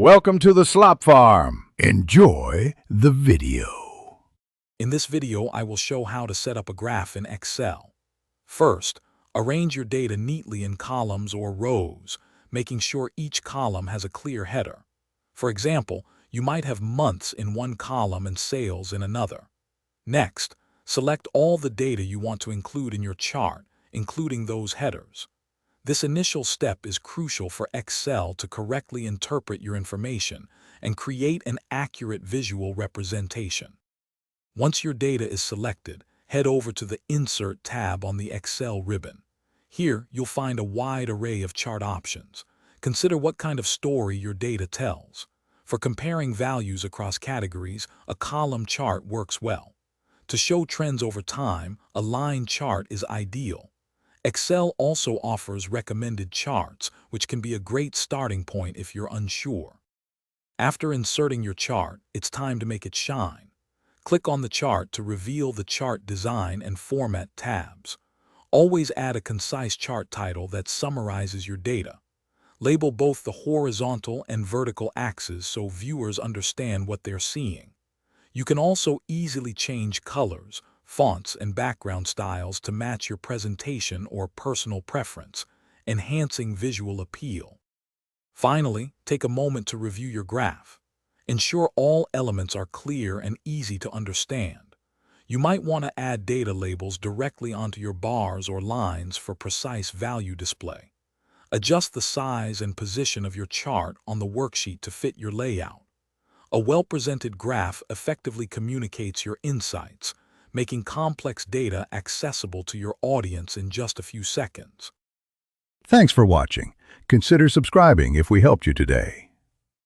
Welcome to the Slop Farm. Enjoy the video. In this video, I will show how to set up a graph in Excel. First, arrange your data neatly in columns or rows, making sure each column has a clear header. For example, you might have months in one column and sales in another. Next, select all the data you want to include in your chart, including those headers. This initial step is crucial for Excel to correctly interpret your information and create an accurate visual representation. Once your data is selected, head over to the Insert tab on the Excel ribbon. Here, you'll find a wide array of chart options. Consider what kind of story your data tells. For comparing values across categories, a column chart works well. To show trends over time, a line chart is ideal. Excel also offers recommended charts, which can be a great starting point if you're unsure. After inserting your chart, it's time to make it shine. Click on the chart to reveal the Chart Design and Format tabs. Always add a concise chart title that summarizes your data. Label both the horizontal and vertical axes so viewers understand what they're seeing. You can also easily change colors, fonts, and background styles to match your presentation or personal preference, enhancing visual appeal. Finally, take a moment to review your graph. Ensure all elements are clear and easy to understand. You might want to add data labels directly onto your bars or lines for precise value display. Adjust the size and position of your chart on the worksheet to fit your layout. A well-presented graph effectively communicates your insights, making complex data accessible to your audience in just a few seconds. Thanks for watching. Consider subscribing if we helped you today.